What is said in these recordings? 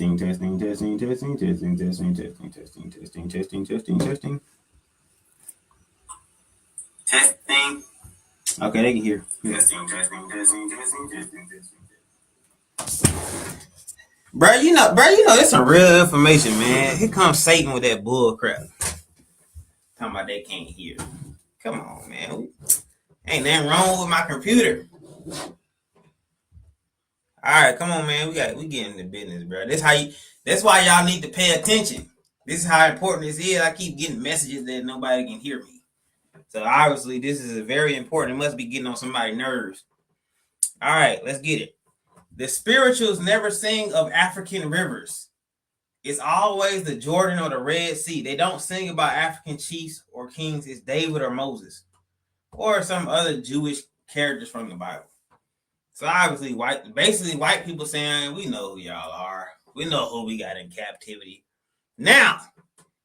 Testing, testing, testing, testing, testing, testing, testing, testing, testing, testing, testing, testing. Testing. Okay, they can hear. Testing, testing, testing, testing, testing, testing. Bro, you know, that's some real information, man. Here comes Satan with that bull crap. Talking about they can't hear. Come on, man. Ain't nothing wrong with my computer. All right, come on, man. We getting into business, bro. That's why y'all need to pay attention. This is how important this is. I keep getting messages that nobody can hear me. So obviously this is very important. It must be getting on somebody's nerves. All right, let's get it. The spirituals never sing of African rivers. It's always the Jordan or the Red Sea. They don't sing about African chiefs or kings. It's David or Moses or some other Jewish characters from the Bible. So obviously white people saying, we know who y'all are. We know who we got in captivity. Now,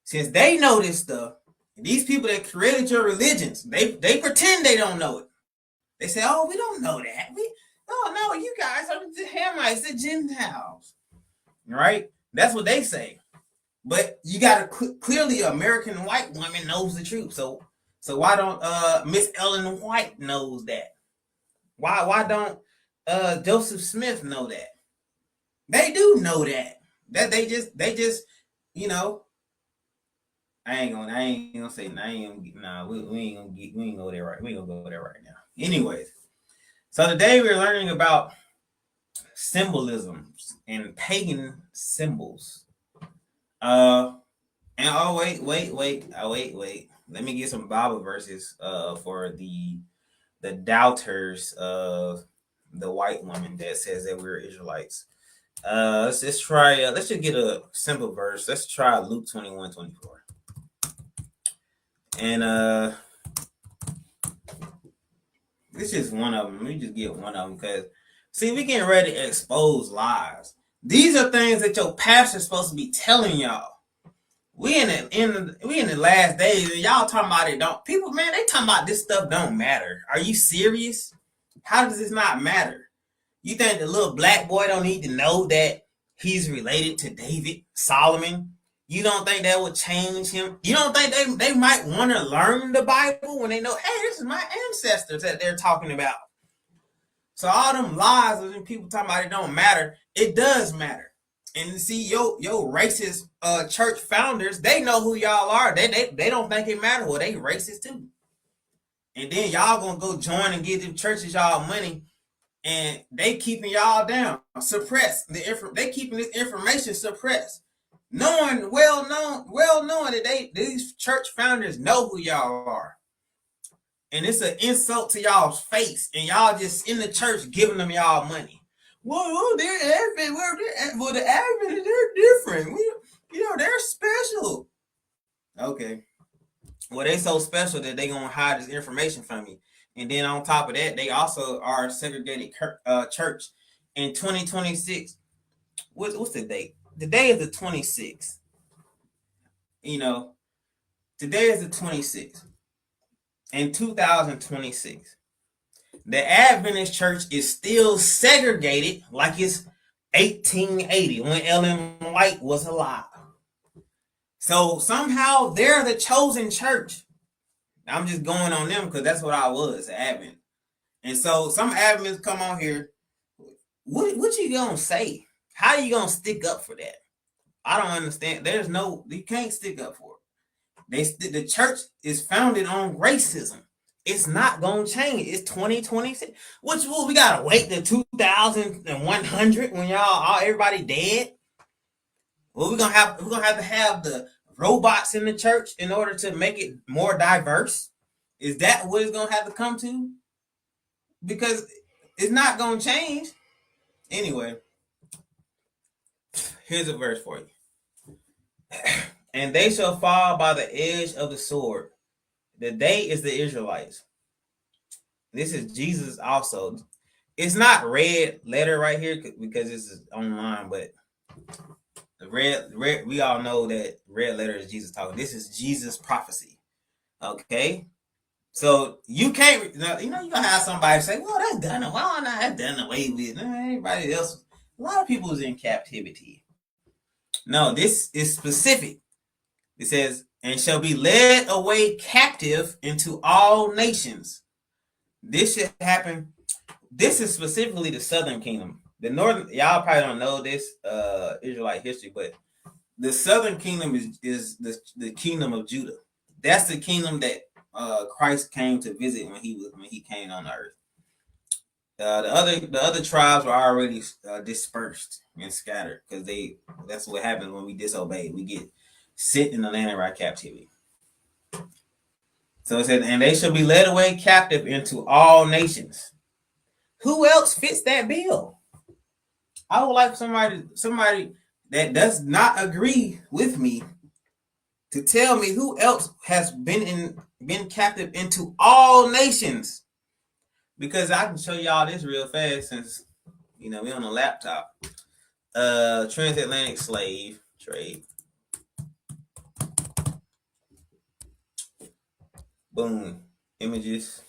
since they know this stuff, these people that created your religions, they pretend they don't know it. They say, oh, we don't know that. No, you guys are the Hamites, the Gentiles. Right? That's what they say. But you got to clearly, an American white woman knows the truth. So why don't Miss Ellen White knows that? Why don't Joseph Smith know that? They do know that. That they just, you know. I ain't gonna say we ain't gonna go there right. We ain't gonna go there right now. Anyways, so today we're learning about symbolisms and pagan symbols. And wait. Let me get some Bible verses for the doubters of the white woman that says that we're Israelites. Let's just try. Let's just get a simple verse. Let's try Luke 21:24. And this is one of them. Let me just get one of them because, see, we getting ready to expose lies. These are things that your pastor's supposed to be telling y'all. We in the last days, and y'all talking about it don't. People, man, they talking about this stuff don't matter. Are you serious? How does this not matter? You think the little black boy don't need to know that he's related to David, Solomon? You don't think that would change him? You don't think they might want to learn the Bible when they know, hey, this is my ancestors that they're talking about? So all them lies and people talking about it don't matter. It does matter. And see, your racist church founders, they know who y'all are. They don't think it matters. Well, they racist too. And then y'all gonna go join and give them churches y'all money, and they keeping y'all down, suppressed. They keeping this information suppressed. Well knowing that these church founders know who y'all are. And it's an insult to y'all's face, and y'all just in the church giving them y'all money. Well, they're Advent. Well, the Advent, they're different. They're special. Okay. Well, they so special that they gonna hide this information from you. And then on top of that, they also are a segregated church. In 2026, what's the date? The day is the 26th. Today is the 26th. In 2026, the Adventist church is still segregated like it's 1880 when Ellen White was alive. So somehow they're the chosen church. I'm just going on them because that's what I was, Advent. And so some Adventists come on here. What you gonna say? How you gonna stick up for that? I don't understand. You can't stick up for it. The church is founded on racism. It's not gonna change. It's 2026. We gotta wait to 2100 when everybody dead. Well, we're gonna have to have the robots in the church in order to make it more diverse. Is that what it's gonna have to come to? Because it's not gonna change. Anyway, here's a verse for you. And they shall fall by the edge of the sword. The they is the Israelites. This is Jesus also. It's not red letter right here because this is online, but the red, we all know that red letter is Jesus talking. This is Jesus' prophecy. Okay? So you can't, you're going to have somebody say, well, that's done away with. Everybody else, a lot of people is in captivity. No, this is specific. It says, and shall be led away captive into all nations. This should happen. This is specifically the southern kingdom. The northern, y'all probably don't know this Israelite history, but the southern kingdom is the kingdom of Judah. That's the kingdom that Christ came to visit when he came on earth. The other tribes were already dispersed and scattered because that's what happens when we disobey. We get sent in the land of our captivity. So it said, and they shall be led away captive into all nations. Who else fits that bill? I would like somebody that does not agree with me to tell me who else has been captive into all nations. Because I can show y'all this real fast since we on a laptop. Transatlantic slave trade. Boom. Images.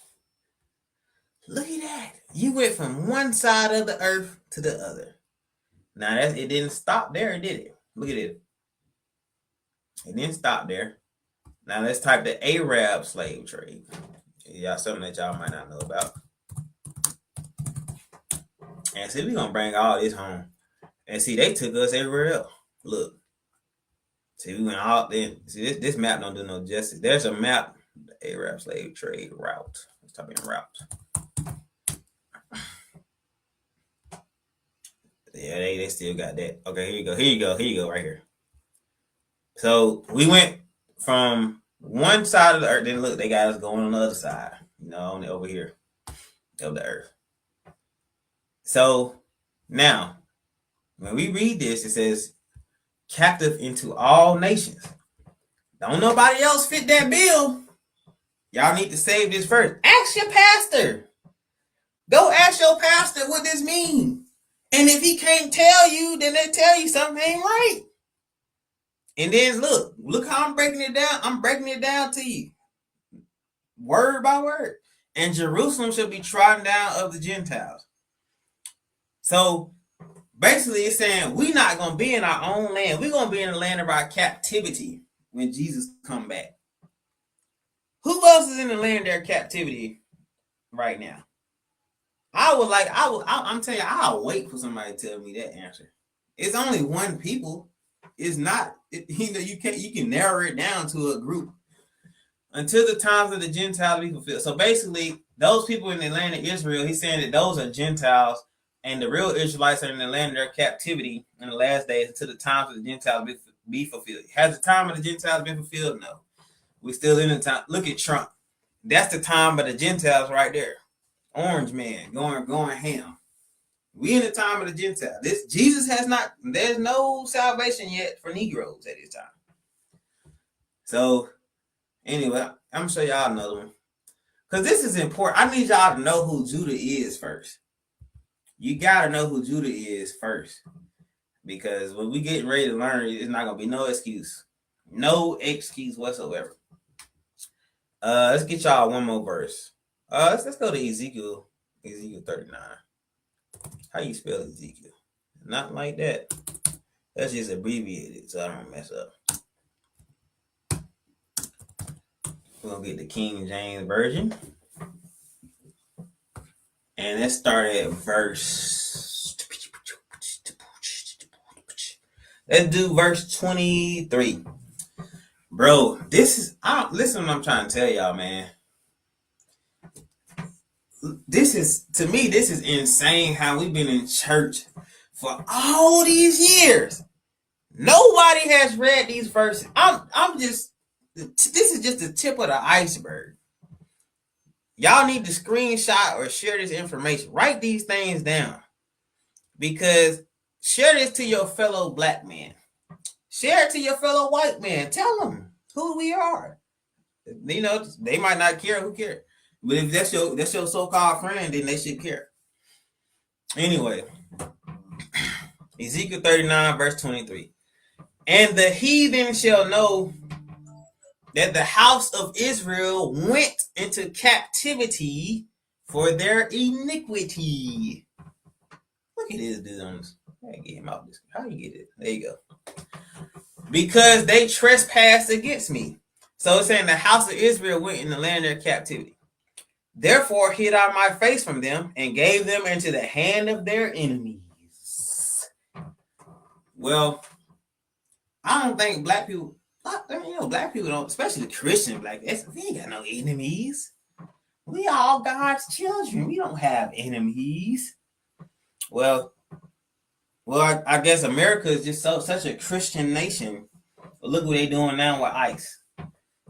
Look at that. You went from one side of the earth to the other. Now it didn't stop there, did it? Look at it. It didn't stop there. Now let's type the Arab slave trade. Y'all something that y'all might not know about. And see, we're gonna bring all this home. And see, they took us everywhere else. Look. See, we went all then. See, this map don't do no justice. There's a map, the Arab slave trade route. Let's type in route. Yeah, they still got that. Okay, here you go, right here. So we went from one side of the earth, then look, they got us going on the other side, only over here of the earth. So now, when we read this, it says, captive into all nations. Don't nobody else fit that bill. Y'all need to save this first. Ask your pastor. Go ask your pastor what this means. And if he can't tell you, then they tell you something ain't right. And then look how I'm breaking it down. I'm breaking it down to you, word by word. And Jerusalem shall be trodden down of the Gentiles. So basically, it's saying we're not going to be in our own land. We're going to be in the land of our captivity when Jesus come back. Who else is in the land of their captivity right now? I'm telling you, I'll wait for somebody to tell me that answer. It's only one people. It's not, you can narrow it down to a group. Until the times of the Gentiles be fulfilled. So basically, those people in the land of Israel, he's saying that those are Gentiles, and the real Israelites are in the land of their captivity in the last days until the times of the Gentiles be fulfilled. Has the time of the Gentiles been fulfilled? No. We're still in the time. Look at Trump. That's the time of the Gentiles right there. Orange man going ham. We in the time of the Gentiles. Jesus has not, there's no salvation yet for Negroes at this time. So anyway, I'm gonna show y'all another one. Because this is important. I need y'all to know who Judah is first. You gotta know who Judah is first. Because when we getting ready to learn, it's not gonna be no excuse. No excuse whatsoever. Let's get y'all one more verse. Let's go to Ezekiel 39. How you spell Ezekiel? Not like that. That's just abbreviated, so I don't mess up. We're gonna get the King James Version. And let's start at verse. Let's do verse 23. Bro, listen what I'm trying to tell y'all, man. This is insane how we've been in church for all these years. Nobody has read these verses. This is just the tip of the iceberg. Y'all need to screenshot or share this information. Write these things down. Because share this to your fellow black man. Share it to your fellow white man. Tell them who we are. They might not care. Who cares? But if that's your so-called friend, then they should care. Anyway, Ezekiel 39, verse 23. And the heathen shall know that the house of Israel went into captivity for their iniquity. Look at this dude on this. I get him out this. How you get it? There you go. because they trespassed against me. So it's saying the house of Israel went in the land of their captivity. Therefore hid I my face from them and gave them into the hand of their enemies. Well, I don't think black people, black people don't, especially the Christian black, we ain't got no enemies. We all God's children. We don't have enemies. Well, I guess America is just such a Christian nation. But look what they doing now with ICE.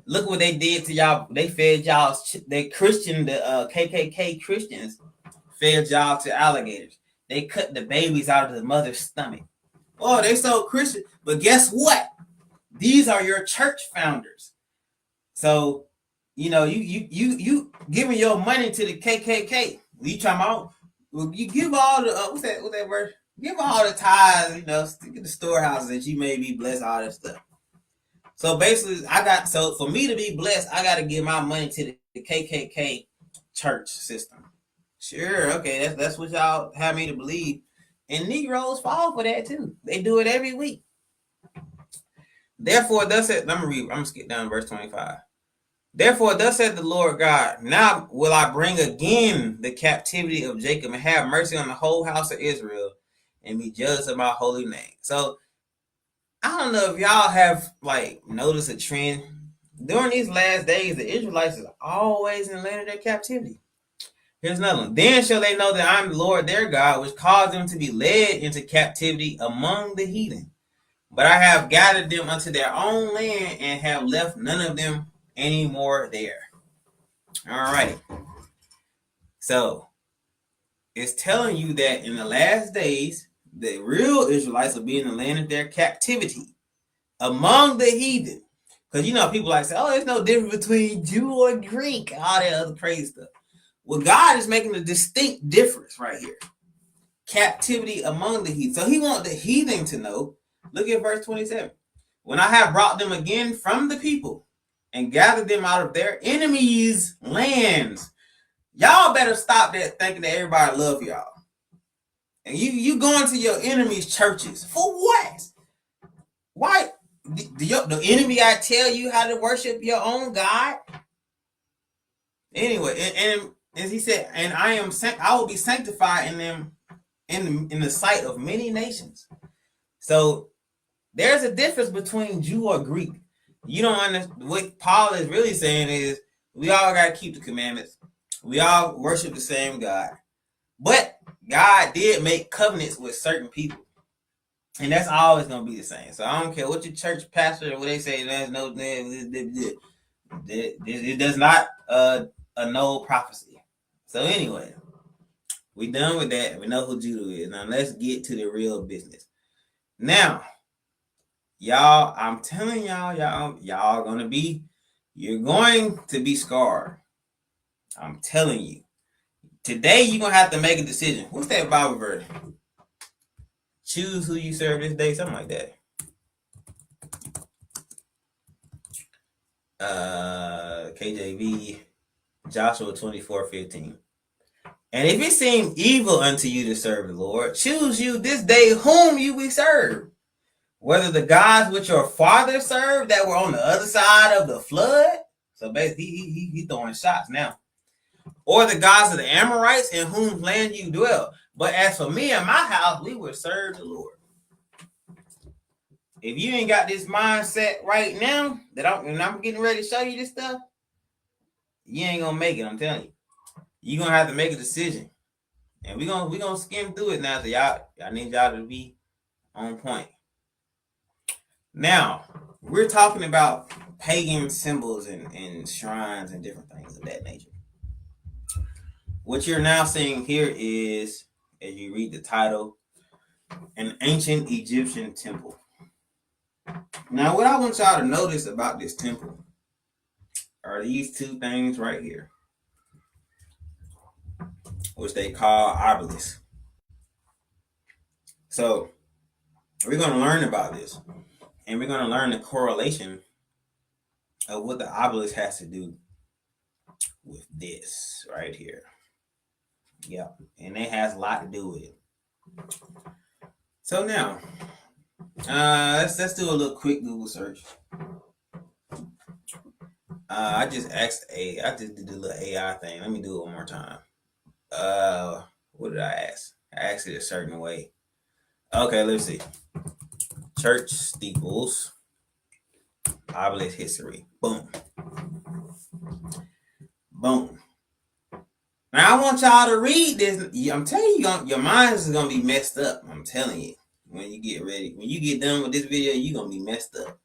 Look what they did to y'all. They fed y'all. They Christian, the KKK Christians fed y'all to alligators. They cut the babies out of the mother's stomach. Oh, they so Christian. But guess what? These are your church founders. So, you giving your money to the KKK. You talking about? Well, you give all the what's that word? Give all the tithes. Stick in the storehouses that you may be blessed. All that stuff. So basically, for me to be blessed, I got to give my money to the KKK church system. Sure, okay, that's what y'all have me to believe. And Negroes fall for that too. They do it every week. Therefore, thus said, I'm gonna skip down to verse 25. Therefore, thus said the Lord God, now will I bring again the captivity of Jacob and have mercy on the whole house of Israel and be judged of my holy name. So, I don't know if y'all have noticed a trend. During these last days, the Israelites are always in the land of their captivity. Here's another one. Then shall they know that I am the Lord their God, which caused them to be led into captivity among the heathen. But I have gathered them unto their own land and have left none of them any more there. All right. So it's telling you that in the last days, the real Israelites will be in the land of their captivity among the heathen. Because people say, oh, there's no difference between Jew or Greek, all that other crazy stuff. Well, God is making a distinct difference right here. Captivity among the heathen. So he wants the heathen to know. Look at verse 27. When I have brought them again from the people and gathered them out of their enemies' lands. Y'all better stop that thinking that everybody love y'all. And you going to your enemies' churches. For what? Why? The enemy I tell you how to worship your own God? Anyway, and as he said, and I will be sanctified in them in the sight of many nations. So there's a difference between Jew or Greek. You don't understand. What Paul is really saying is we all got to keep the commandments. We all worship the same God. But God did make covenants with certain people. And that's always going to be the same. So I don't care what your church pastor or what they say. There's no, it does not annul prophecy. So anyway, we done with that. We know who Judah is. Now let's get to the real business. Now, y'all, I'm telling y'all you're going to be scarred. I'm telling you. Today, you're going to have to make a decision. What's that Bible verse? Choose who you serve this day, something like that. KJV, Joshua 24:15. And if it seem evil unto you to serve the Lord, choose you this day whom you will serve. Whether the gods which your fathers served that were on the other side of the flood. So basically, he's throwing shots now. Or the gods of the Amorites in whose land you dwell. But as for me and my house, we will serve the Lord. If you ain't got this mindset right now, that I'm getting ready to show you this stuff, you ain't gonna make it. I'm telling you, you're gonna have to make a decision, and we're gonna skim through it now. So I need y'all to be on point. Now we're talking about pagan symbols and shrines and different things of that nature. What you're now seeing here is, as you read the title, an ancient Egyptian temple. Now, what I want y'all to notice about this temple are these two things right here, which they call obelisks. So, we're going to learn about this, and we're going to learn the correlation of what the obelisk has to do with this right here. Yeah, and it has a lot to do with it. So now, Let's do a little quick Google search. I just did the little AI thing. Let me do it one more time. What did I ask? I asked it a certain way. Okay, let's see. Church steeples, obelisk history. Boom. Boom. Now I want y'all to read this. I'm telling you, your mind is gonna be messed up. I'm telling you. When you get ready, when you get done with this video, you're gonna be messed up.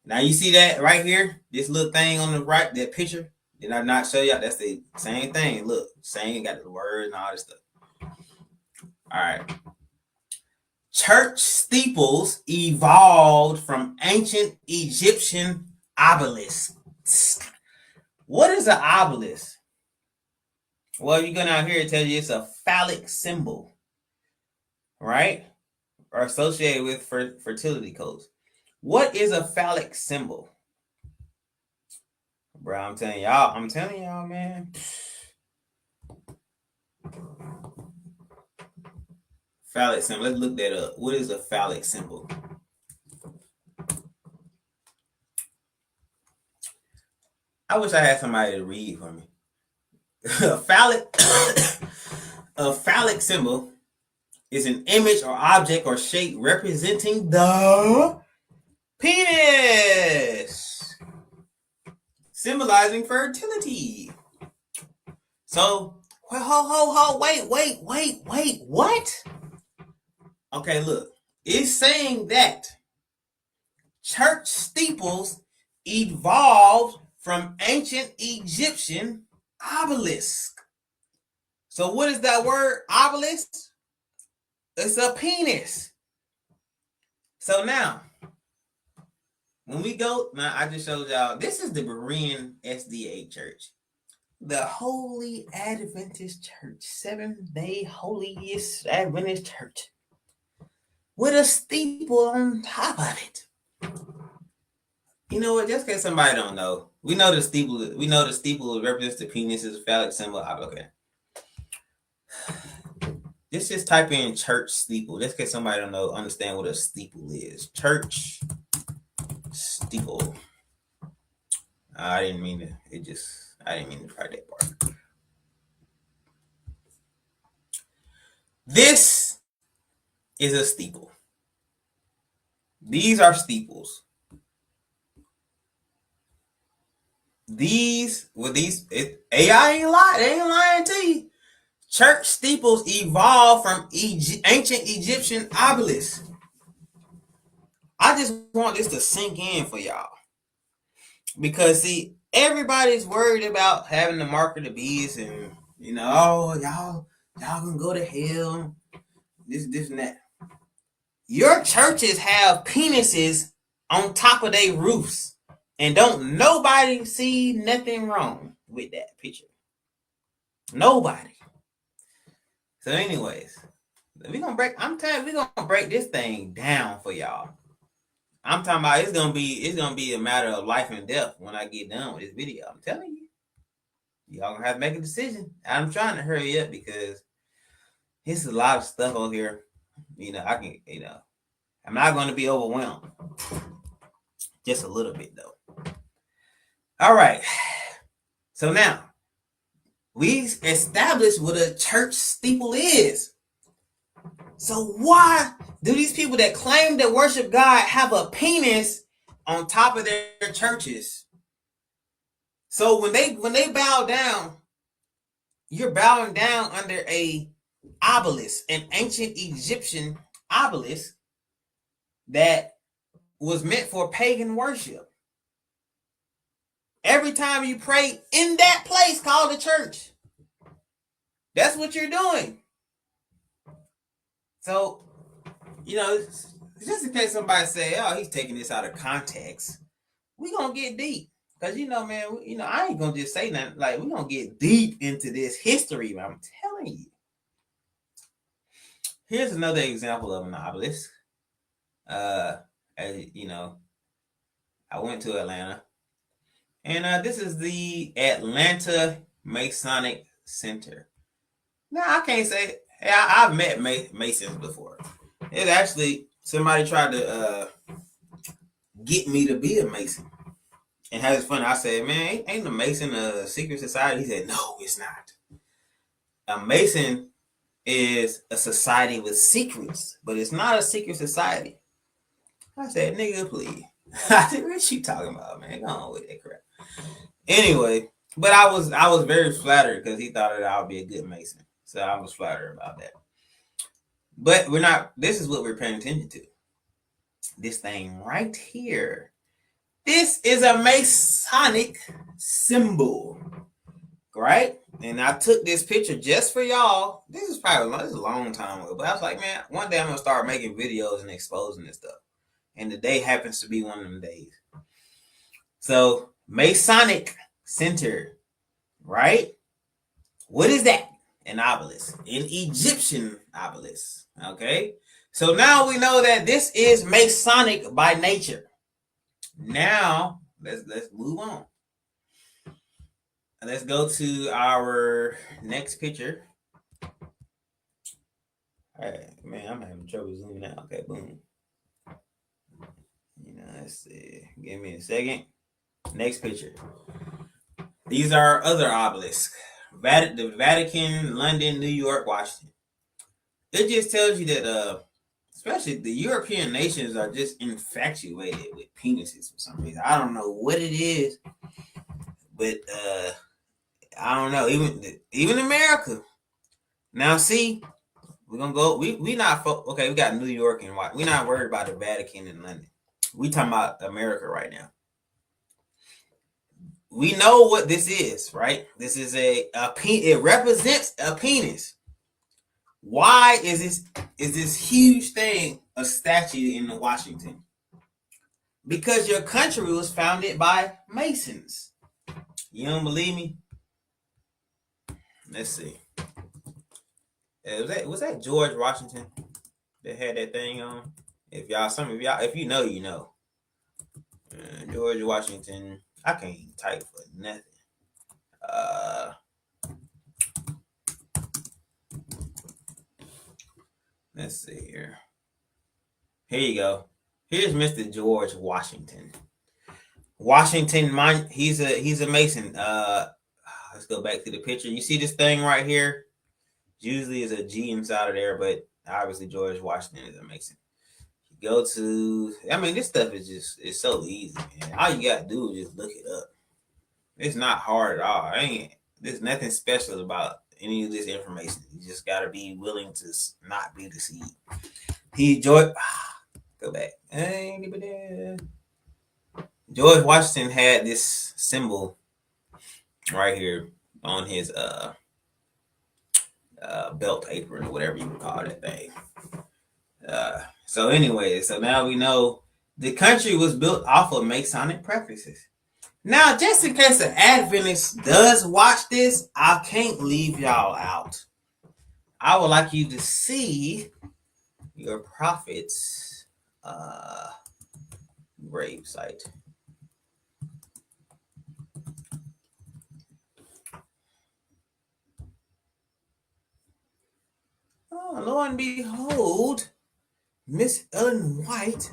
Now you see that right here, this little thing on the right, that picture. Did I not show y'all? That's the same thing. Look, same, got the words and all this stuff. All right. Church steeples evolved from ancient Egyptian obelisks. What is an obelisk? Well, you're gonna out here tell you it's a phallic symbol, right? Or associated with fertility codes. What is a phallic symbol? Bro, I'm telling y'all, man. Phallic symbol. Let's look that up. What is a phallic symbol? I wish I had somebody to read for me. a phallic symbol is an image or object or shape representing the penis, symbolizing fertility. So, wait, what? Okay, look, it's saying that church steeples evolved from ancient Egyptian obelisk. So what is that word, obelisk? It's a penis. So now, when we go, now I just showed y'all, this is the Berean SDA Church. The Holy Adventist Church, Seventh-day Holiest Adventist Church, with a steeple on top of it. You know what? Just in case somebody don't know, we know the steeple. We know the steeple represents the penis as a phallic symbol. Okay. Just type in church steeple. Just in case somebody don't know, understand what a steeple is. Church steeple. I didn't mean to. I didn't mean to write that part. This is a steeple. These are steeples. AI ain't lying. They ain't lying to you. Church steeples evolved from ancient Egyptian obelisks. I just want this to sink in for y'all. Because, see, everybody's worried about having the mark of the beast and, y'all gonna go to hell. This and that. Your churches have penises on top of their roofs. And don't nobody see nothing wrong with that picture. Nobody. So, anyways, we're gonna break this thing down for y'all. I'm talking about it's gonna be a matter of life and death when I get done with this video. I'm telling you. Y'all gonna have to make a decision. I'm trying to hurry up because there's a lot of stuff over here. I'm not gonna be overwhelmed. Just a little bit though. All right. So now we established what a church steeple is. So why do these people that claim to worship God have a penis on top of their churches? So when they bow down, you're bowing down under a obelisk, an ancient Egyptian obelisk that was meant for pagan worship. Every time you pray in that place called the church, that's what you're doing. So, just in case somebody say, "Oh, he's taking this out of context," we gonna get deep. Because, man, I ain't going to just say nothing. Like, we're going to get deep into this history, I'm telling you. Here's another example of an obelisk. As you know, I went to Atlanta. And this is the Atlanta Masonic Center. Now, I can't say, I've met Masons before. It's actually somebody tried to get me to be a Mason. And how it's funny, I said, man, ain't a Mason a secret society? He said, no, it's not. A Mason is a society with secrets, but it's not a secret society. I said, nigga, please. I said, what you talking about, man? Go on with that crap. Anyway, but I was very flattered because he thought that I would be a good Mason. So I was flattered about that. But we're not, this is what we're paying attention to. This thing right here. This is a Masonic symbol, right? And I took this picture just for y'all. This is a long time ago, but I was like, man, one day I'm gonna start making videos and exposing this stuff. And the day happens to be one of them days. So Masonic Center, right? What is that? An obelisk, an Egyptian obelisk. Okay, so now we know that this is Masonic by nature. Now let's move on. Let's go to our next picture. All right, man, I'm having trouble zooming out. Okay, boom. Let's see. Give me a second. Next picture. These are other obelisks. The Vatican, London, New York, Washington. It just tells you that especially the European nations are just infatuated with penises for some reason. I don't know what it is, but I don't know. Even America. Now see, we're gonna go. We not okay. We got New York and we're not worried about the Vatican and London. We talking about America right now. We know what this is, right? This is a it represents a penis. Why is this huge thing a statue in Washington? Because your country was founded by Masons. You don't believe me? Let's see. Was that George Washington that had that thing on? If you know, you know. George Washington. I can't even type for nothing. Let's see here. Here you go. Here's Mr. George Washington. Washington, he's a Mason. Let's go back to the picture. You see this thing right here? Usually is a G inside of there, but obviously George Washington is a Mason. You go to, I mean, this stuff is it's so easy, man. All you gotta do is just look it up. It's not hard at all. There's nothing special about any of this information. You just gotta be willing to not be deceived. Go back. George Washington had this symbol right here on his belt apron, or whatever you would call that thing. So now we know the country was built off of Masonic practices. Now, just in case an Adventist does watch this, I can't leave y'all out. I would like you to see your prophet's grave site. Oh, lo and behold, Miss Ellen White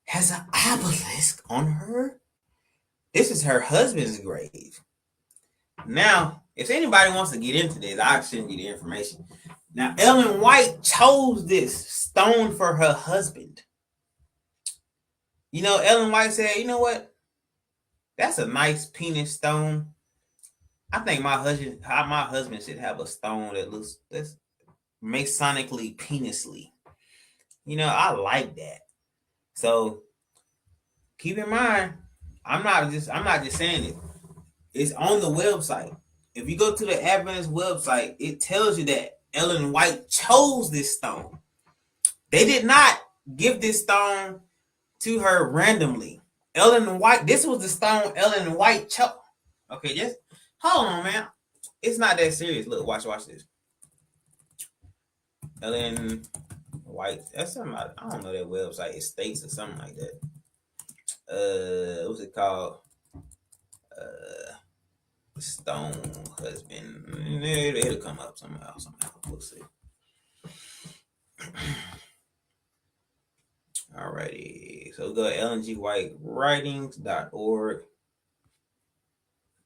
has an obelisk on her. This is her husband's grave. Now, if anybody wants to get into this, I'll send you the information. Now, Ellen White chose this stone for her husband. Ellen White said, you know what? That's a nice penis stone. I think my husband should have a stone that's Masonically penisly. I like that. So keep in mind, I'm not just saying it. It's on the website. If you go to the Adventist website, it tells you that Ellen White chose this stone. They did not give this stone to her randomly. Ellen White, this was the stone Ellen White chose. Okay, just hold on, man. It's not that serious. Look, watch this. Ellen White. That's something I don't know that website. It states or something like that. What's it called? Stone husband. It'll come up somehow. We'll see. Alrighty. So go to LNGWhiteWritings.org.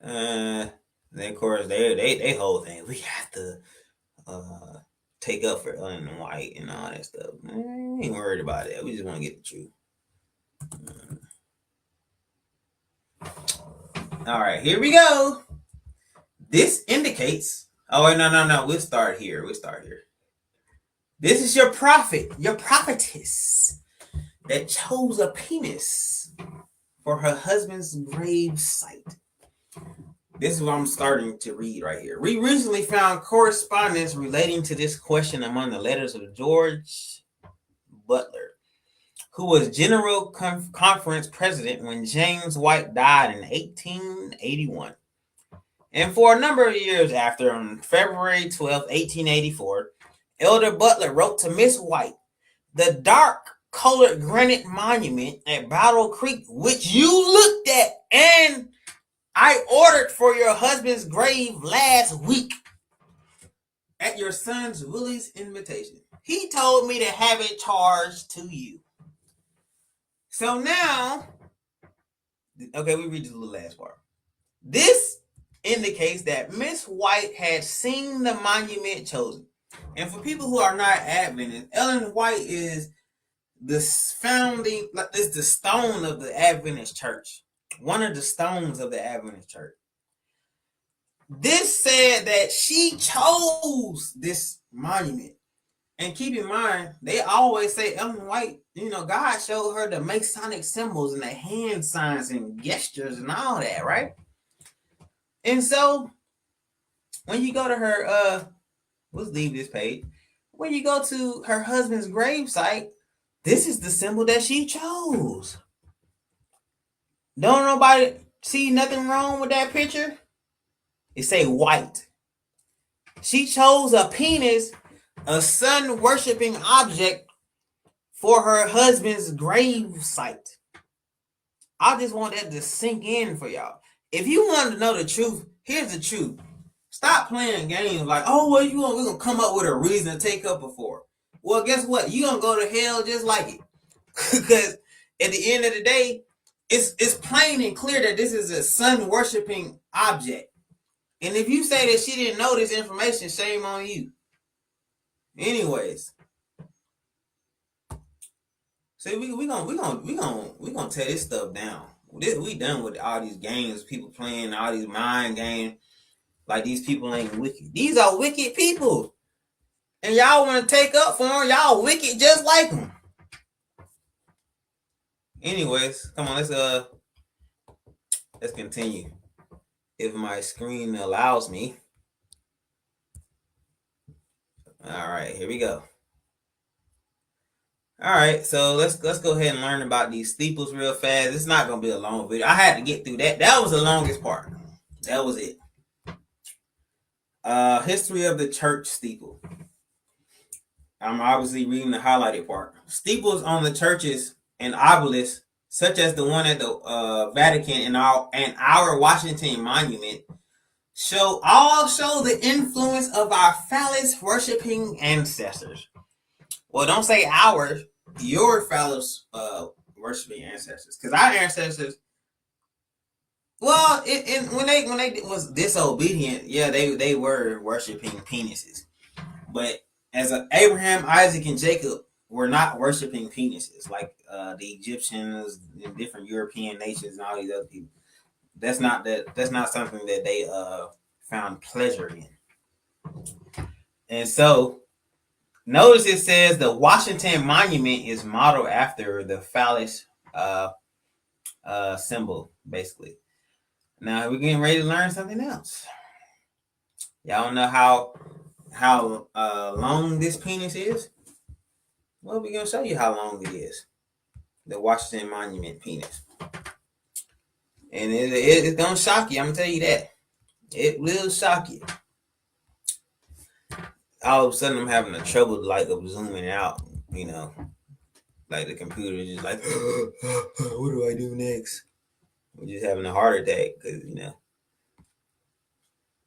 Then of course they whole thing. We have to take up for Ellen White and all that stuff. Man, we ain't worried about that. We just want to get the truth. All right, here we go. This indicates. Oh wait, no. We'll start here. This is your prophet, your prophetess that chose a penis for her husband's grave site. This is what I'm starting to read right here. We recently found correspondence relating to this question among the letters of George Butler, who was General Conference president when James White died in 1881. And for a number of years after, on February 12, 1884, Elder Butler wrote to Miss White, the dark-colored granite monument at Battle Creek, which you looked at and I ordered for your husband's grave last week at your son's Willie's invitation. He told me to have it charged to you. So now, okay, we read the last part. This indicates that Miss White had seen the monument chosen. And for people who are not Adventists, Ellen White is the founding, is the stone of the Adventist church. One of the stones of the Adventist church. This said that she chose this monument. And keep in mind, they always say Ellen White, God showed her the Masonic symbols and the hand signs and gestures and all that, right? And so, when you go to her, let's leave this page. When you go to her husband's gravesite, this is the symbol that she chose. Don't nobody see nothing wrong with that picture? It say white. She chose a penis, a sun-worshipping object, for her husband's grave site. I just want that to sink in for y'all. If you want to know the truth, here's the truth. Stop playing games like, we're going to come up with a reason to take up before. Well, guess what? You're going to go to hell just like it. Because at the end of the day, it's plain and clear that this is a sun-worshipping object. And if you say that she didn't know this information, shame on you. Anyways, see, we gonna tear this stuff down. We done with all these games, people playing all these mind games. Like these people ain't wicked. These are wicked people, and y'all want to take up for them. Y'all wicked just like them. Anyways, come on, let's continue. If my screen allows me. All right, here we go. All right, so let's go ahead and learn about these steeples real fast. It's not gonna be a long video. I had to get through that. That was the longest part. That was it. History of the church steeple. I'm obviously reading the highlighted part. Steeples on the churches and obelisks, such as the one at the Vatican and our Washington Monument, show the influence of our phallus worshiping ancestors. Well, don't say ours, your phallus worshiping ancestors, because our ancestors, well, when they was disobedient, yeah, they were worshiping penises, but as Abraham, Isaac, and Jacob were not worshiping penises like the Egyptians and different European nations and all these other people. That's not something that they found pleasure in. And so, notice it says the Washington Monument is modeled after the phallus symbol, basically. Now we're getting ready to learn something else. Y'all know how long this penis is? Well, we're gonna show you how long it is. The Washington Monument penis. And it's gonna shock you. I'm gonna tell you that. It will shock you. All of a sudden, I'm having a trouble of zooming out. Like the computer is just like, what do I do next? I'm just having a heart attack because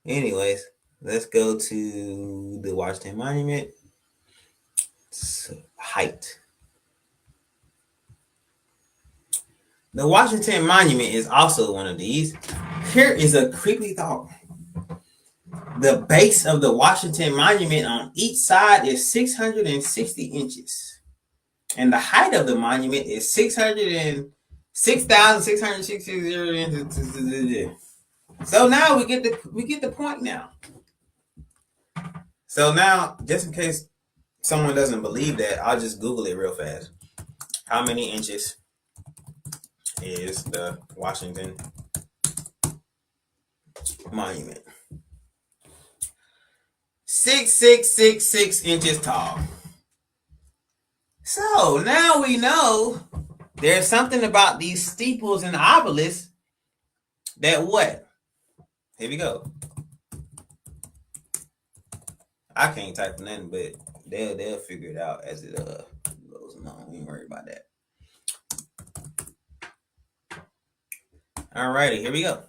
Anyways, let's go to the Washington Monument. Height. The Washington Monument is also one of these. Here is a creepy thought. The base of the Washington Monument on each side is 660 inches. And the height of the monument is 6,660 inches. So now we get the point now. So now, just in case someone doesn't believe that, I'll just Google it real fast. How many inches is the Washington Monument? 6,666 inches tall. So now we know there's something about these steeples and obelisks that what? Here we go. I can't type nothing, but they'll figure it out as it goes along. We ain't worried about that. Alrighty, here we go.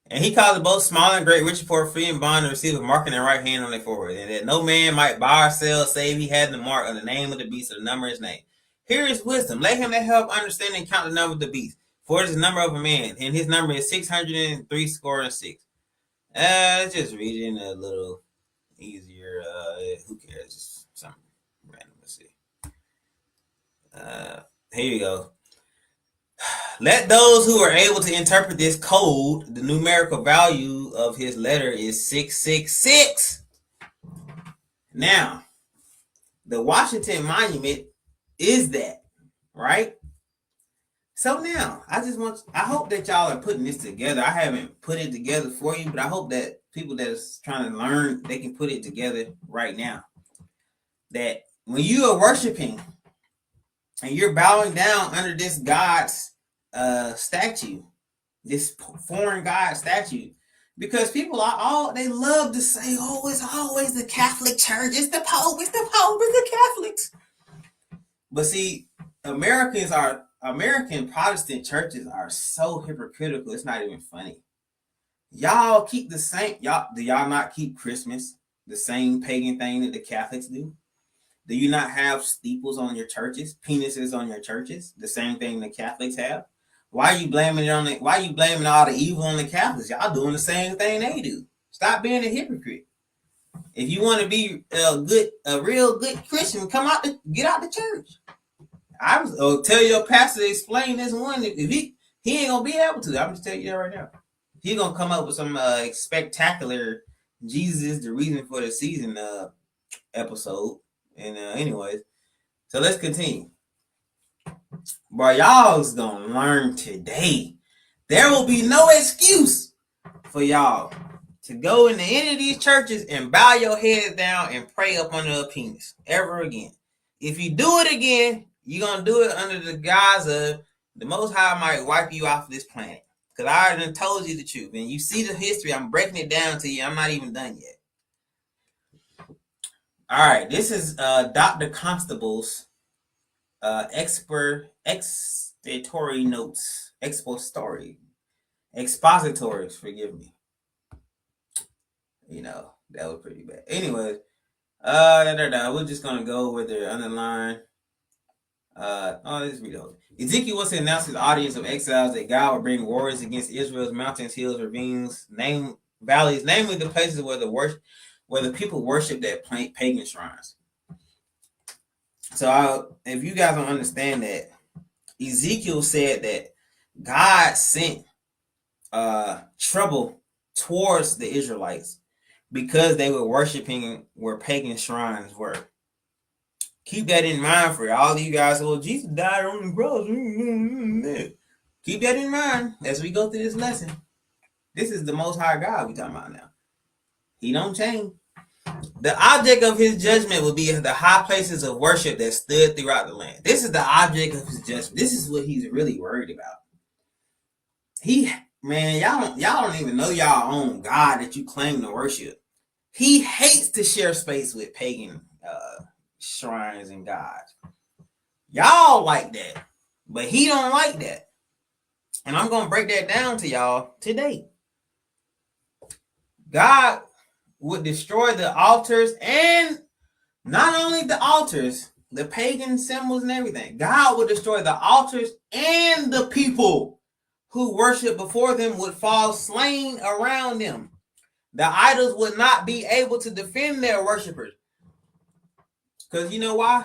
And he called it both small and great, rich and poor, free and bond, to receive a mark in their right hand on their forehead, and that no man might buy or sell save he had the mark of the name of the beast or the number of his name. Here is wisdom. Let him that help understand and count the number of the beast, for it is the number of a man, and his number is 636. Just reading a little easier. Who cares? Just something random. Let's see. Here you go. Let those who are able to interpret this code, the numerical value of his letter is 666. Now, the Washington Monument is that, right? So now, I hope that y'all are putting this together. I haven't put it together for you, but I hope that people that are trying to learn, they can put it together right now. That when you are worshiping and you're bowing down under this God's statue, this foreign God statue, because people they love to say, oh, it's always the Catholic Church, it's the Pope, it's the Catholics. But see, American Protestant churches are so hypocritical, it's not even funny. Y'all keep the same, do y'all not keep Christmas the same pagan thing that the Catholics do? Do you not have steeples on your churches, penises on your churches, the same thing the Catholics have? Why are you blaming all the evil on the Catholics? Y'all doing the same thing they do. Stop being a hypocrite. If you want to be a real good Christian, get out the church. I'll tell your pastor to explain this one. If he ain't gonna be able to, I'm just telling you that right now. He's gonna come up with some spectacular Jesus is the reason for the season episode. And anyways, so let's continue. Bro, y'all's gonna learn today. There will be no excuse for y'all to go into any of these churches and bow your head down and pray up under a penis ever again. If you do it again, you're gonna do it under the guise of the Most High might wipe you off this planet. Because I already told you the truth. And you see the history, I'm breaking it down to you. I'm not even done yet. All right, this is Dr. Constable's expository notes. Expositories, forgive me. You know, that was pretty bad. Anyways, we're just going to go with the underline. Let's read those. Ezekiel was to announce his audience of exiles that God would bring warriors against Israel's mountains, hills, ravines, valleys, namely the places where the people worshiped at pagan shrines. So if you guys don't understand that, Ezekiel said that God sent trouble towards the Israelites because they were worshiping where pagan shrines were. Keep that in mind for all of you guys. Well, Jesus died on the cross. Keep that in mind as we go through this lesson. This is the Most High God we're talking about now. He don't change. The object of his judgment will be the high places of worship that stood throughout the land. This is the object of his judgment. This is what he's really worried about. Y'all don't even know y'all own God that you claim to worship. He hates to share space with pagan shrines and gods. Y'all like that, but he don't like that. And I'm gonna break that down to y'all today. God would destroy the altars, and not only the altars, the pagan symbols and everything. God would destroy the altars, and the people who worship before them would fall slain around them. The idols would not be able to defend their worshipers. Because you know why?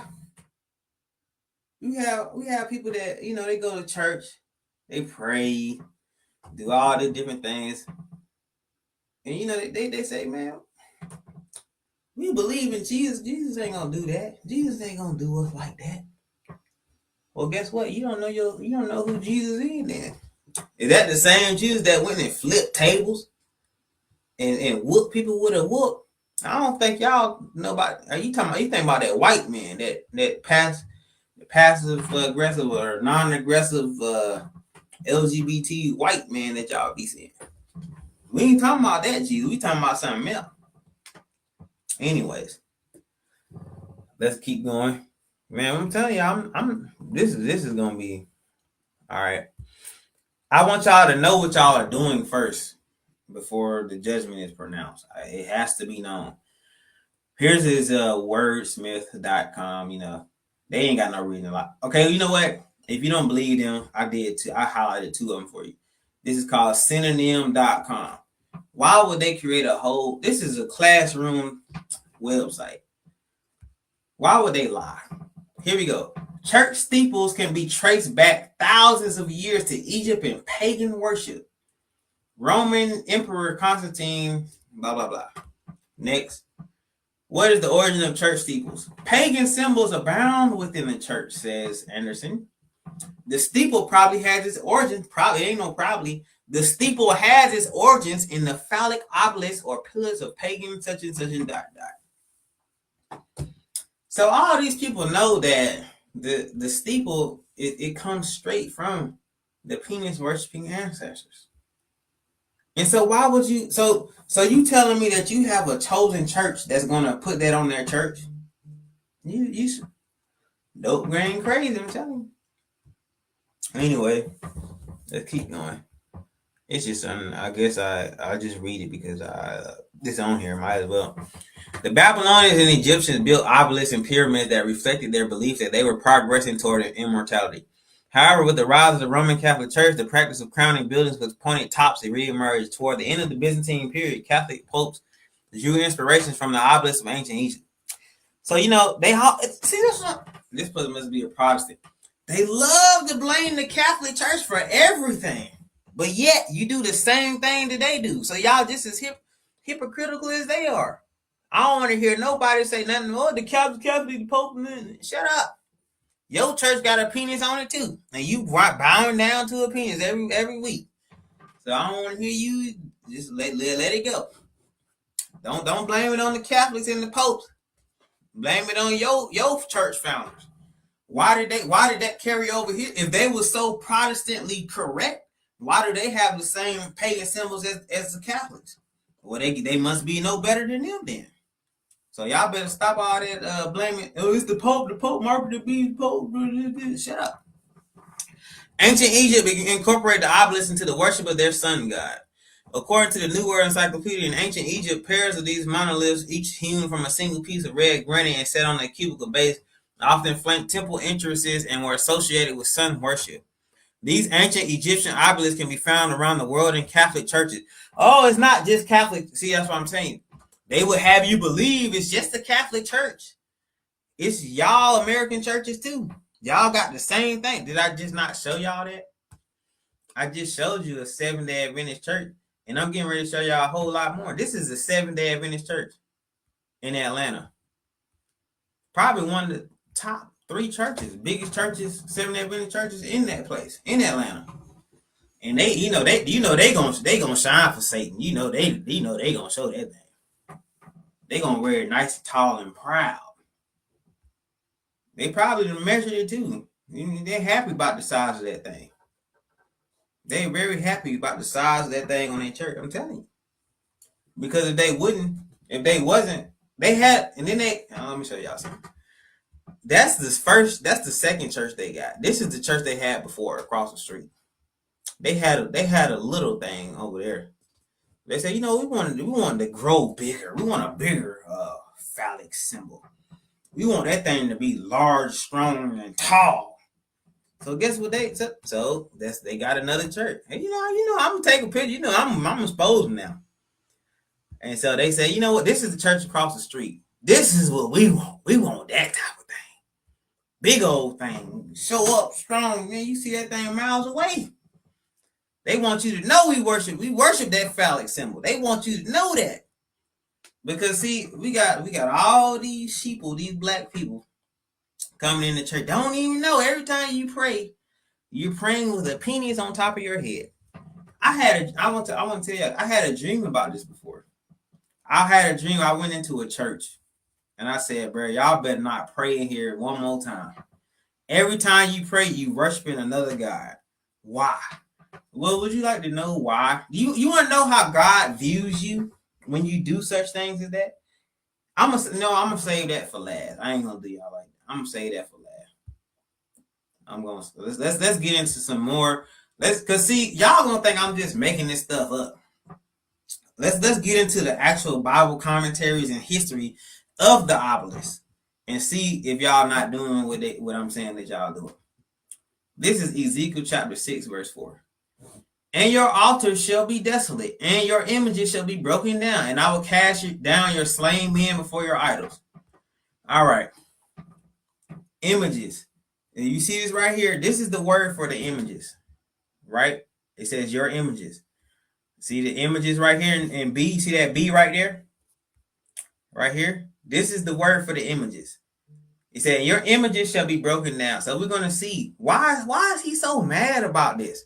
We have people that, they go to church, they pray, do all the different things. And they say, man, we believe in Jesus. Jesus ain't gonna do that. Jesus ain't gonna do us like that. Well, guess what? You don't know who Jesus is then. Is that the same Jesus that went and flipped tables and whooped people with a whoop? I don't think y'all know about. You think about that white man, that passive aggressive or non-aggressive LGBT white man that y'all be seeing. We ain't talking about that Jesus. We talking about something else. Anyways, let's keep going. Man, I'm telling you, this is gonna be all right. I want y'all to know what y'all are doing first before the judgment is pronounced. It has to be known. Here's his wordsmith.com. They ain't got no reason to lie. Okay, you know what? If you don't believe them, I did too. I highlighted two of them for you. This is called synonym.com. Why would they create this is a classroom website. Why would they lie? Here we go. Church steeples can be traced back thousands of years to Egypt and pagan worship. Roman Emperor Constantine, blah, blah, blah. Next. What is the origin of church steeples? Pagan symbols abound within the church, says Anderson. The steeple probably has its origin. The steeple has its origins in the phallic obelisks or pillars of pagan such and such and dot. So all these people know that the steeple, it comes straight from the penis worshiping ancestors. And so why would you, so you telling me that you have a chosen church that's going to put that on their church? You dope grain crazy, I'm telling you. Anyway, let's keep going. It's just, I guess I'll just read it because this on here, might as well. The Babylonians and Egyptians built obelisks and pyramids that reflected their belief that they were progressing toward immortality. However, with the rise of the Roman Catholic Church, the practice of crowning buildings with pointed tops reemerged. Toward the end of the Byzantine period, Catholic popes drew inspirations from the obelisks of ancient Egypt. So, they see this person must be a Protestant. They love to blame the Catholic Church for everything, but yet you do the same thing that they do. So y'all just as hypocritical as they are. I don't want to hear nobody say nothing. Oh, the Catholic, the Pope, shut up. Your church got a penis on it too, and you bowing down to a penis every week. So I don't want to hear you. Just let it go. Don't blame it on the Catholics and the popes. Blame it on your church founders. Why did that carry over here? If they were so Protestantly correct, why do they have the same pagan symbols as the Catholics? Well, they must be no better than them then. So y'all better stop all that blaming. Oh, it's the Pope. The Pope marketed the beast. Pope. Shut up. Ancient Egypt incorporated the obelisk into the worship of their sun god. According to the New World Encyclopedia, in ancient Egypt, pairs of these monoliths, each hewn from a single piece of red granite and set on a cubical base, often flanked temple entrances and were associated with sun worship. These ancient Egyptian obelisks can be found around the world in Catholic churches. Oh, it's not just Catholic. See, that's what I'm saying. They would have you believe it's just the Catholic Church. It's y'all American churches too. Y'all got the same thing. Did I just not show y'all that? I just showed you a Seventh-day Adventist church, and I'm getting ready to show y'all a whole lot more. This is a Seventh-day Adventist church in Atlanta. Probably one of the top 3 churches, biggest churches, Seventh-day Adventist churches in that place, in Atlanta. And they gonna shine for Satan. They gonna show that thing. They gonna wear it nice, tall, and proud. They probably measured it too. They're happy about the size of that thing. They're very happy about the size of that thing on their church. I'm telling you. Because if they wasn't, they had, and then let me show y'all something. That's the second church they got. This is the church they had before across the street. They had a little thing over there. They said, we wanted to grow bigger. We want a bigger phallic symbol. We want that thing to be large, strong, and tall. So guess what they got another church. Hey, I'm gonna take a picture. I'm exposed now. And so they say, you know what? This is the church across the street. This is what we want. We want that type of thing. Big old thing. Show up strong, man. You see that thing miles away. They want you to know we worship that phallic symbol. They want you to know that. Because see, we got all these sheeple, these black people coming in the church. Don't even know. Every time you pray, you're praying with a penis on top of your head. I want to tell you, I had a dream about this before. I had a dream. I went into a church and I said, bro, y'all better not pray in here one more time. Every time you pray, you worshiping another God. Why? Well, would you like to know why? You want to know how God views you when you do such things as that? I'm gonna save that for last. I ain't gonna do y'all like that. I'm gonna save that for last. Let's get into some more. Cause see, y'all gonna think I'm just making this stuff up. Let's get into the actual Bible commentaries and history of the obelisk and see if y'all not doing what I'm saying that y'all doing. This is Ezekiel chapter 6, verse 4. And your altars shall be desolate, and your images shall be broken down, and I will cast down your slain men before your idols. All right. Images. And you see this right here? This is the word for the images, right? It says your images. See the images right here in B? See that B right there? Right here? This is the word for the images. It said, your images shall be broken down. So we're going to see, why is he so mad about this?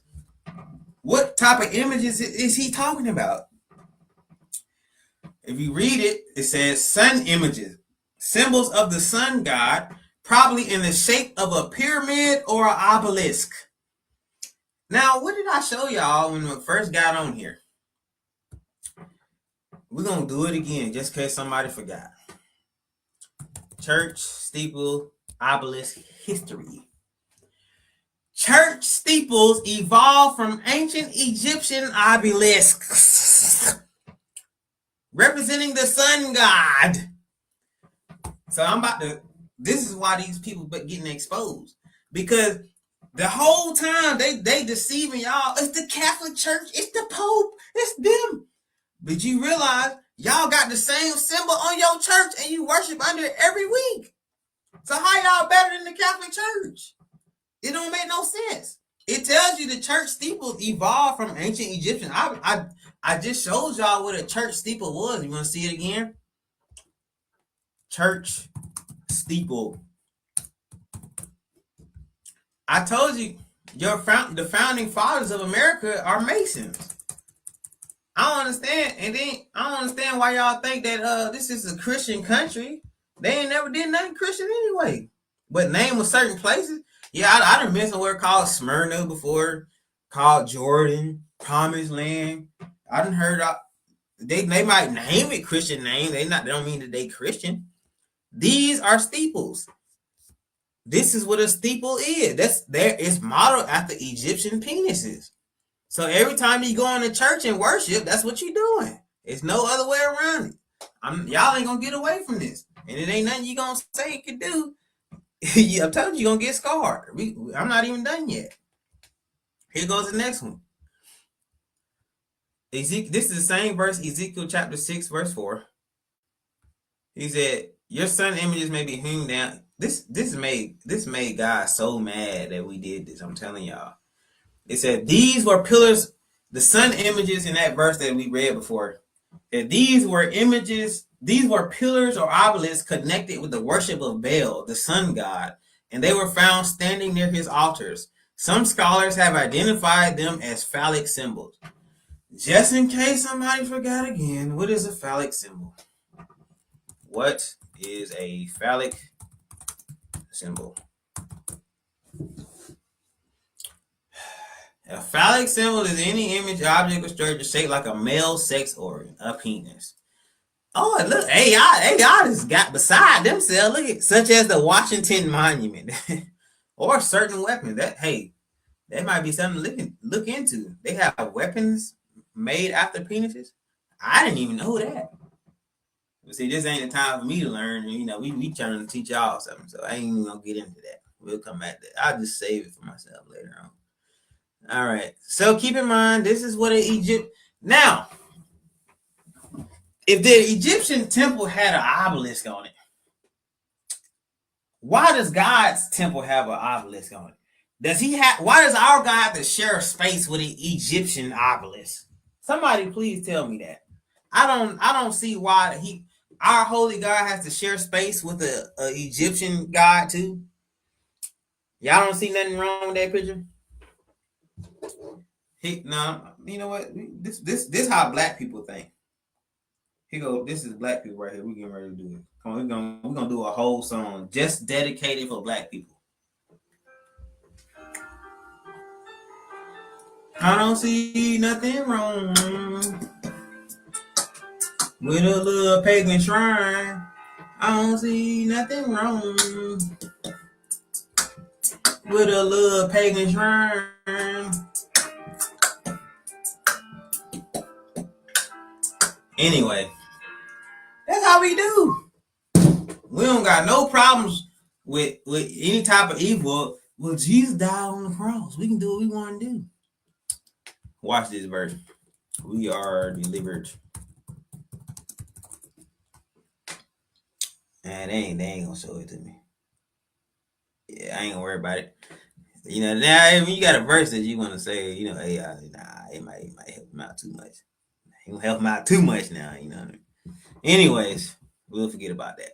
What type of images is he talking about? If you read it, it says sun images, symbols of the sun god, probably in the shape of a pyramid or an obelisk. Now, what did I show y'all when we first got on here? We're going to do it again, just in case somebody forgot. Church, steeple, obelisk, history. Church steeples evolved from ancient Egyptian obelisks, representing the sun god. So this is why these people but getting exposed. Because the whole time they deceiving y'all. It's the Catholic Church, it's the Pope, it's them. But you realize y'all got the same symbol on your church and you worship under it every week. So how y'all better than the Catholic Church? It don't make no sense. It tells you the church steeples evolved from ancient Egyptian. I just showed y'all what a church steeple was. You want to see it again? Church steeple. I told you the founding fathers of America are Masons. I don't understand, and then I don't understand why y'all think that this is a Christian country. They ain't never did nothing Christian anyway. But name of certain places. Yeah, I done been somewhere called Smyrna before, called Jordan, Promised Land. I done heard they might name it Christian name. They don't mean that they Christian. These are steeples. This is what a steeple is. It's modeled after Egyptian penises. So every time you go into church and worship, that's what you're doing. It's no other way around it. Y'all ain't gonna get away from this, and it ain't nothing you gonna say you can do. I'm telling you, you're gonna get scarred. I'm not even done yet. Here goes the next one. This is the same verse, Ezekiel chapter 6, verse 4. He said, your sun images may be hewn down. This made God so mad that we did this. I'm telling y'all. It said these were pillars, the sun images in that verse that we read before. That these were pillars or obelisks connected with the worship of Baal, the sun god, and they were found standing near his altars. Some scholars have identified them as phallic symbols. Just in case somebody forgot again, what is a phallic symbol? What is a phallic symbol? A phallic symbol is any image, object, or structure shaped like a male sex organ, a penis. Oh, look, AI just got beside themselves. Look at such as the Washington Monument or certain weapons. That might be something to look into. They have weapons made after penises. I didn't even know that. See, this ain't the time for me to learn. You know, we trying to teach y'all something, so I ain't even gonna get into that. We'll come back to that. I'll just save it for myself later on. All right. So keep in mind, this is what an Egypt. Now, if the Egyptian temple had an obelisk on it, why does God's temple have an obelisk on it? Does he have? Why does our God have to share space with an Egyptian obelisk? Somebody please tell me that. I don't see why our holy God has to share space with a Egyptian God too. Y'all don't see nothing wrong with that picture. No, you know what? This how black people think. Here go. This is black people right here. We getting ready to do it. Come on, we're gonna do a whole song just dedicated for black people. I don't see nothing wrong with a little pagan shrine. I don't see nothing wrong with a little pagan shrine. Anyway, that's how we do. We don't got no problems with any type of evil. Well, Jesus died on the cross. We can do what we want to do. Watch this verse. We are delivered. And they ain't gonna show it to me. Yeah, I ain't gonna worry about it. You know, now if you got a verse that you want to say, you know, hey, it might help him out too much. It will help him out too much now, you know what I mean? Anyways, we'll forget about that.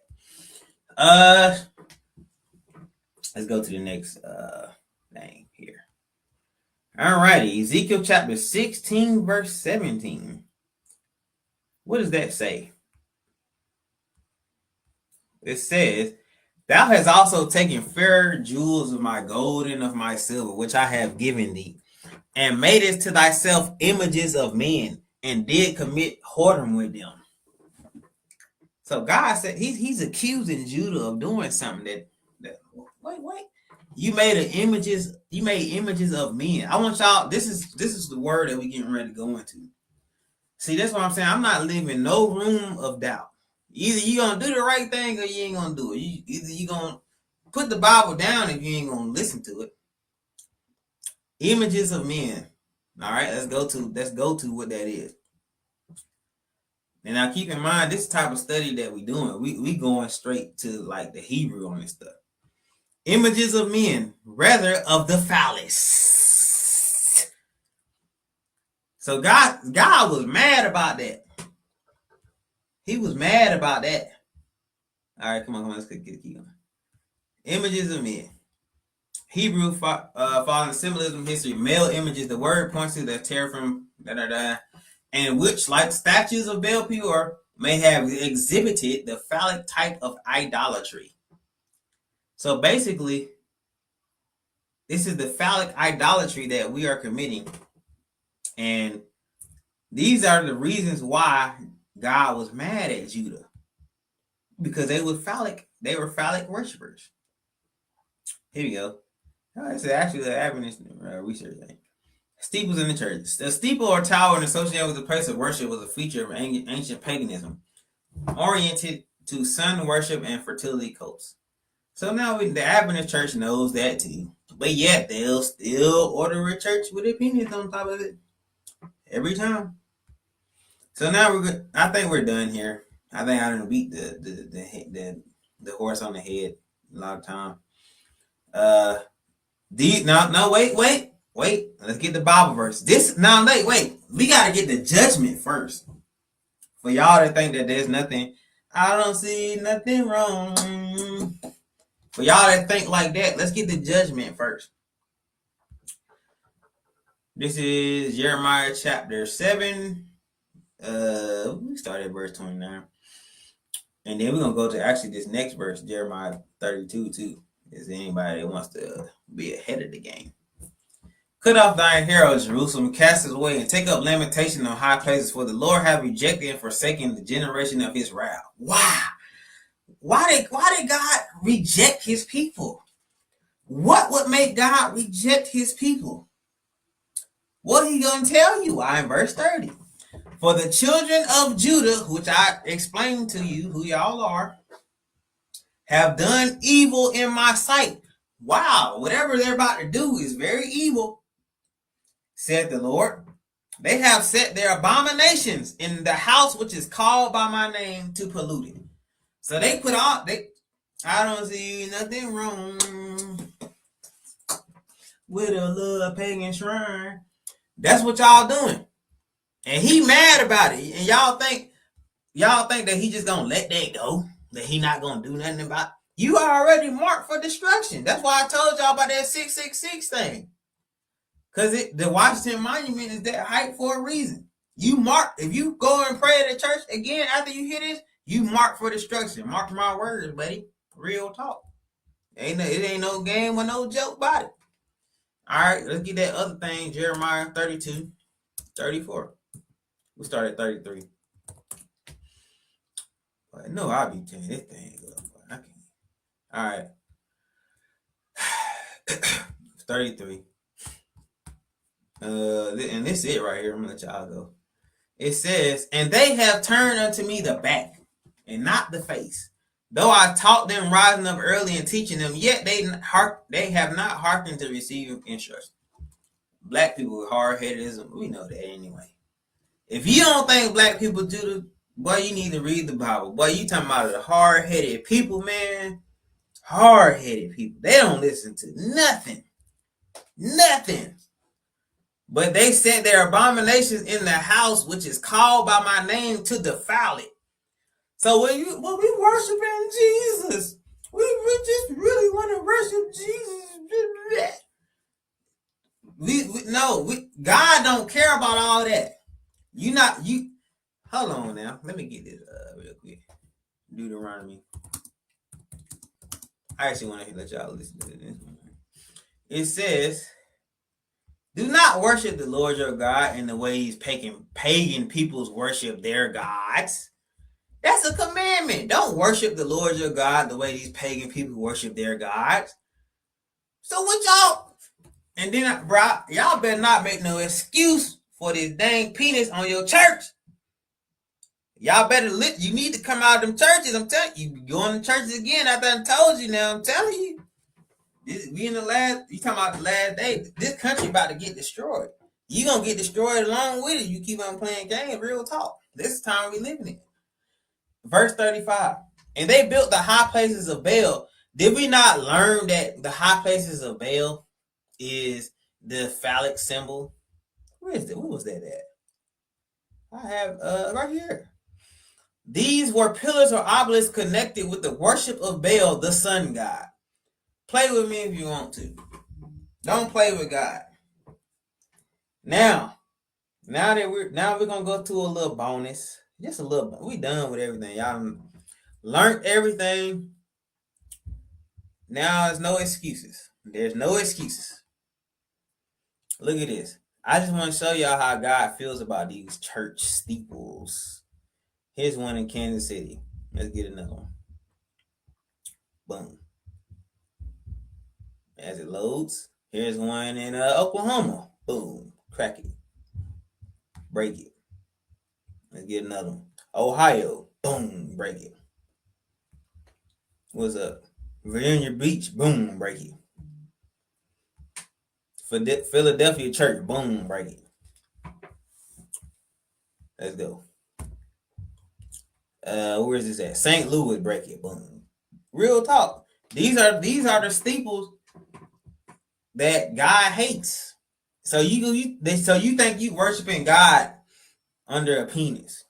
Let's go to the next thing here. Alrighty, Ezekiel chapter 16, verse 17. What does that say? It says, "Thou hast also taken fair jewels of my gold and of my silver, which I have given thee, and madest to thyself images of men, and did commit whoredom with them." So God said he's accusing Judah of doing something that wait. You made images of men. I want y'all, this is the word that we getting ready to go into. See, that's what I'm saying. I'm not leaving no room of doubt. Either you gonna do the right thing or you ain't gonna do it. Either you gonna put the Bible down if you ain't gonna listen to it. Images of men. All right, let's go to what that is. And now keep in mind, this type of study that we doing, we going straight to like the Hebrew on this stuff. Images of men, rather of the phallus. So God was mad about that. He was mad about that. All right, come on, let's keep going. Images of men. Hebrew following symbolism history. Male images. The word points to the teraphim, and which, like statues of Baal Peor, may have exhibited the phallic type of idolatry. So basically, this is the phallic idolatry that we are committing. And these are the reasons why God was mad at Judah. Because they were phallic worshipers. Here we go. It's actually an Adventist research thing. Steeples in the church. The steeple or tower associated with the place of worship was a feature of ancient paganism, oriented to sun worship and fertility cults. So now the Adventist church knows that too. But yet they'll still order a church with opinions on top of it. Every time. So now I think we're done here. I think I done beat the horse on the head a lot of time. Wait. Let's get the Bible verse. Wait. We gotta get the judgment first. For y'all to think that there's nothing, I don't see nothing wrong. For y'all that think like that, let's get the judgment first. This is Jeremiah chapter 7. We started at verse 29. And then we're going to go to actually this next verse, Jeremiah 32 too. Is anybody that wants to be ahead of the game. Cut off thine hair, O Jerusalem, cast it away, and take up lamentation on high places, for the Lord hath rejected and forsaken the generation of his wrath. Wow. Why did God reject his people? What would make God reject his people? What he gonna tell you? In verse 30. For the children of Judah, which I explained to you who y'all are, have done evil in my sight. Wow, whatever they're about to do is very evil, said the Lord. They have set their abominations in the house which is called by my name to pollute it. So they put all I don't see nothing wrong with a little pagan shrine. That's what y'all doing. And he mad about it. And y'all think that he just gonna let that go? That he not gonna do nothing about it? You are already marked for destruction. That's why I told y'all about that 666 thing. Because the Washington Monument is that height for a reason. You mark, if you go and pray at the church again after you hear this, you mark for destruction. Mark my words, buddy. Real talk. It ain't no game with no joke about it. All right, let's get that other thing, Jeremiah 32, 34. We started 33. But no, I'll be tearing this thing up. I can't. All right. 33. And this is it right here. I'm gonna let y'all go. It says, and they have turned unto me the back, and not the face. Though I taught them rising up early and teaching them, yet they have not hearkened to receive instruction. Black people with hard-headedism, we know that anyway. If you don't think black people do the, boy, you need to read the Bible. Boy, you talking about the hard-headed people, man. Hard-headed people. They don't listen to nothing. Nothing. But they set their abominations in the house which is called by my name to defile it. So when we worshiping Jesus, we just really want to worship Jesus. God don't care about all that. Hold on now. Let me get this real quick. Deuteronomy. I actually want to let y'all listen to this. It says, do not worship the Lord your God in the ways pagan peoples worship their gods. That's a commandment. Don't worship the Lord your God the way these pagan people worship their gods. So what y'all... And then, bro, y'all better not make no excuse for this dang penis on your church. Y'all better you need to come out of them churches. I'm telling you, going to churches again after I told you now. I'm telling you. You talking about the last day. This country about to get destroyed. You gonna get destroyed along with it. You keep on playing games, real talk. This is time we living in. Verse 35. And they built the high places of Baal. Did we not learn that the high places of Baal is the phallic symbol? Where is it? Where was that at? I have right here. These were pillars or obelisks connected with the worship of Baal, the sun god. Play with me if you want to. Don't play with God. Now we're gonna go to a little bonus. Just a little. We done with everything. Y'all learned everything. Now there's no excuses. There's no excuses. Look at this. I just want to show y'all how God feels about these church steeples. Here's one in Kansas City. Let's get another one. Boom. As it loads, here's one in Oklahoma. Boom. Crack it. Break it. Let's get another one. Ohio. Boom. Break it. What's up? Virginia Beach. Boom. Break it. Philadelphia Church. Boom. Break it. Let's go. Where is this at? St. Louis. Break it. Boom. Real talk. These are the steeples that God hates. So you think you worshiping God under a penis?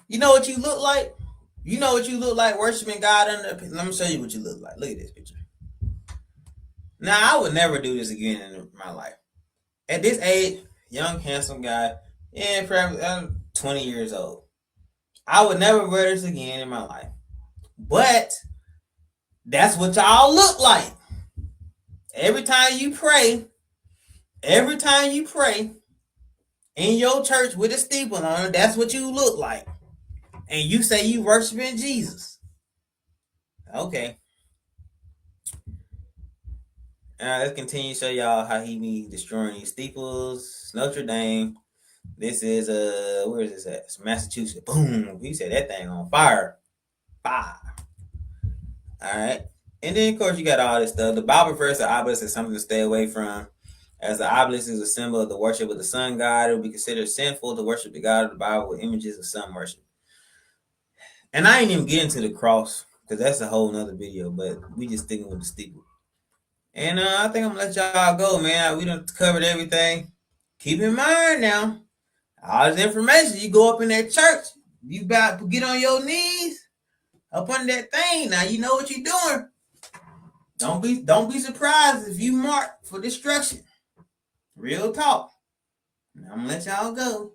You know what you look like? You know what you look like worshiping God under a penis? Let me show you what you look like. Look at this picture. Now, I would never do this again in my life. At this age, young, handsome guy, probably 20 years old. I would never wear this again in my life. But that's what y'all look like. Every time you pray in your church with a steeple on it, that's what you look like. And you say you worshiping Jesus. Okay. Let's continue to show y'all how he be destroying these steeples. Notre Dame. This is where is this at? It's Massachusetts. Boom. He said that thing on fire. Fire. All right. And then of course you got all this stuff. The Bible refers to obelisk as something to stay away from. As the obelisk is a symbol of the worship of the sun god, it would be considered sinful to worship the God of the Bible with images of sun worship. And I ain't even getting to the cross because that's a whole nother video, but we just sticking with the steeple. And I think I'm gonna let y'all go, man. We done covered everything. Keep in mind now, all this information, you go up in that church, you about to get on your knees up under that thing. Now you know what you're doing. Don't be surprised if you mark for destruction. Real talk. Now, I'm gonna let y'all go.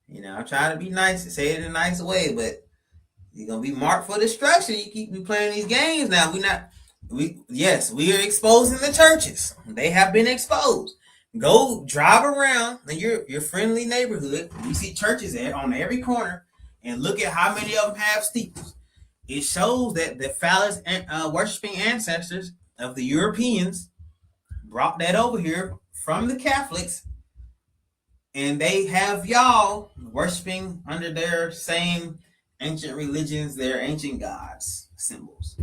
You know, I'm trying to be nice and say it in a nice way, but you're gonna be marked for destruction. You keep me playing these games now. We are exposing the churches. They have been exposed. Go drive around in your friendly neighborhood. You see churches on every corner, and look at how many of them have steeples. It shows that the phallus worshiping ancestors of the Europeans brought that over here from the Catholics, and they have y'all worshiping under their same ancient religions, their ancient gods, symbols.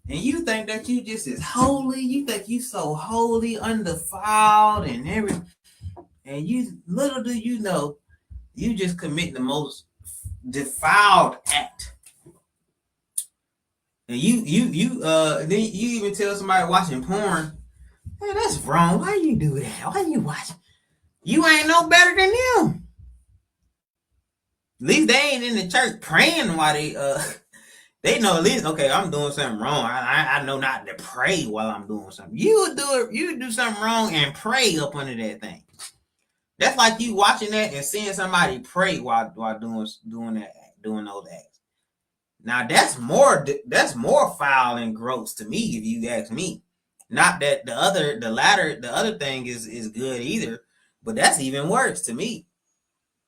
And you think that you just is holy, you think you so holy, undefiled, and everything. And you little do you know, you just commit the most defiled act. And then you even tell somebody watching porn, hey, that's wrong. Why you do that? Why you watch? You ain't no better than them. At least they ain't in the church praying while they know at least, okay, I'm doing something wrong. I know not to pray while I'm doing something. You do something wrong and pray up under that thing. That's like you watching that and seeing somebody pray while doing those acts. Now that's more foul and gross to me, if you ask me. Not that the other thing is good either, but that's even worse to me.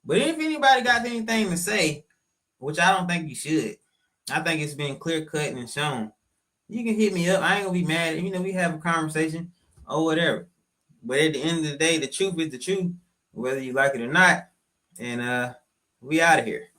But if anybody got anything to say, which I don't think you should, I think it's been clear cut and shown, you can hit me up. I ain't gonna be mad. We have a conversation or whatever. But at the end of the day, the truth is the truth, whether you like it or not. And we out of here.